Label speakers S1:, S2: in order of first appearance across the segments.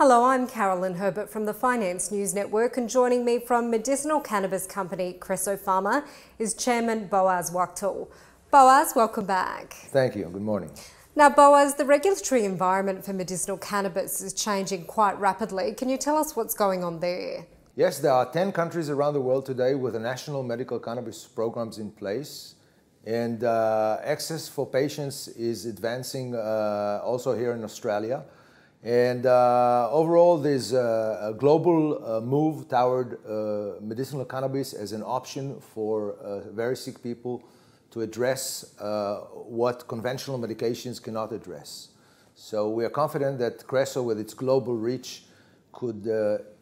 S1: Hello, I'm Carolyn Herbert from the Finance News Network, and joining me from medicinal cannabis company Creso Pharma is Chairman Boaz Wachtel. Boaz, welcome back.
S2: Thank you. Good morning.
S1: Now, Boaz, the regulatory environment for medicinal cannabis is changing quite rapidly. Can you tell us what's going on there?
S2: Yes, there are 10 countries around the world today with the national medical cannabis programs in place. And access for patients is advancing also here in Australia. And overall, there's a global move toward medicinal cannabis as an option for very sick people to address what conventional medications cannot address. So we are confident that Creso, with its global reach, could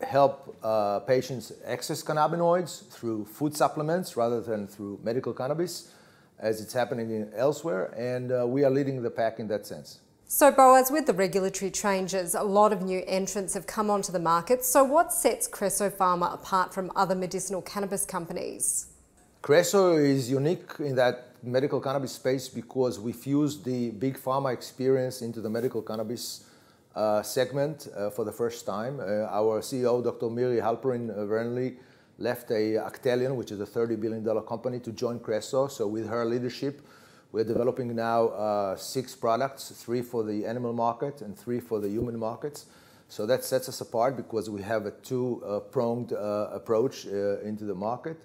S2: help patients access cannabinoids through food supplements rather than through medical cannabis, as it's happening elsewhere, and we are leading the pack in that sense.
S1: So, Boaz, with the regulatory changes, a lot of new entrants have come onto the market. So what sets Creso Pharma apart from other medicinal cannabis companies?
S2: Creso is unique in that medical cannabis space because we fused the big pharma experience into the medical cannabis segment for the first time. Our CEO, Dr. Miri Halperin-Wernli, left Actelion, which is a $30 billion company, to join Creso. So with her leadership, we're developing now 6 products, 3 for the animal market and 3 for the human markets. So that sets us apart because we have a two-pronged approach into the market.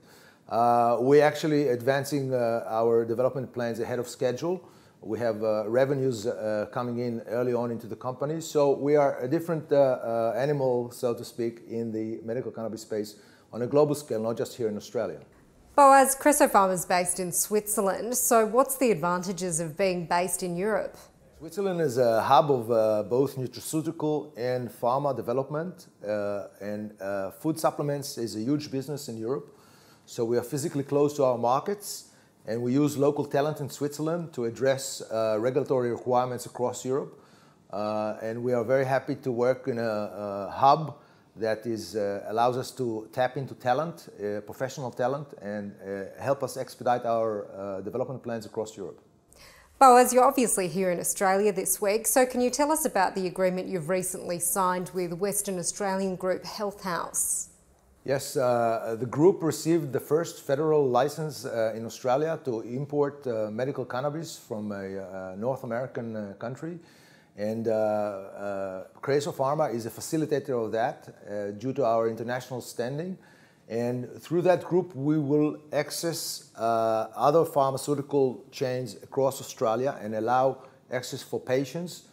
S2: We're actually advancing our development plans ahead of schedule. We have revenues coming in early on into the company. So we are a different animal, so to speak, in the medical cannabis space on a global scale, not just here in Australia.
S1: Boaz, Creso Pharma is based in Switzerland, so what's the advantages of being based in Europe?
S2: Switzerland is a hub of both nutraceutical and pharma development, and food supplements is a huge business in Europe. So we are physically close to our markets, and we use local talent in Switzerland to address regulatory requirements across Europe. And we are very happy to work in a hub that allows us to tap into talent, professional talent, and help us expedite our development plans across Europe.
S1: Boaz, you're obviously here in Australia this week, so can you tell us about the agreement you've recently signed with Western Australian group Health House?
S2: Yes, the group received the first federal license in Australia to import medical cannabis from a North American country. And Creso Pharma is a facilitator of that due to our international standing. And through that group, we will access other pharmaceutical chains across Australia and allow access for patients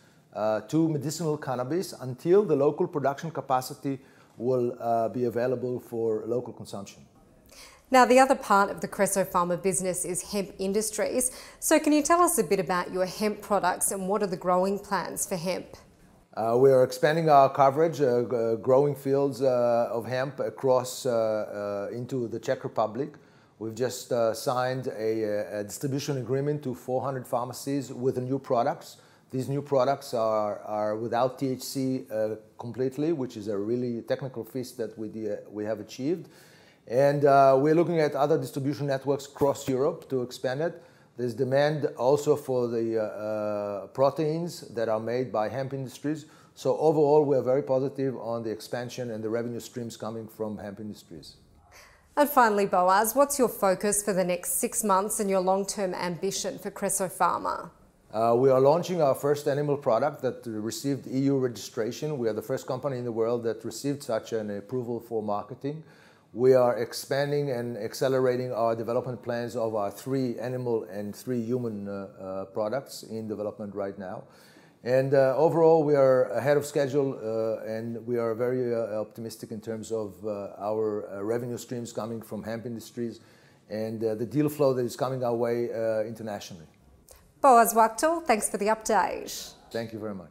S2: to medicinal cannabis until the local production capacity will be available for local consumption.
S1: Now, the other part of the Creso Pharma business is hemp industries. So can you tell us a bit about your hemp products and what are the growing plans for hemp?
S2: We are expanding our coverage, growing fields of hemp across into the Czech Republic. We've just signed a distribution agreement to 400 pharmacies with the new products. These new products are without THC completely, which is a really technical feat that we have achieved. And we're looking at other distribution networks across Europe to expand it. There's demand also for the proteins that are made by hemp industries. So overall, we're very positive on the expansion and the revenue streams coming from hemp industries.
S1: And finally, Boaz, what's your focus for the next 6 months and your long-term ambition for Creso Pharma?
S2: We are launching our first animal product that received EU registration. We are the first company in the world that received such an approval for marketing. We are expanding and accelerating our development plans of our 3 animal and 3 human products in development right now. And overall, we are ahead of schedule and we are very optimistic in terms of our revenue streams coming from hemp industries and the deal flow that is coming our way internationally.
S1: Boaz Wachtel, thanks for the update.
S2: Thank you very much.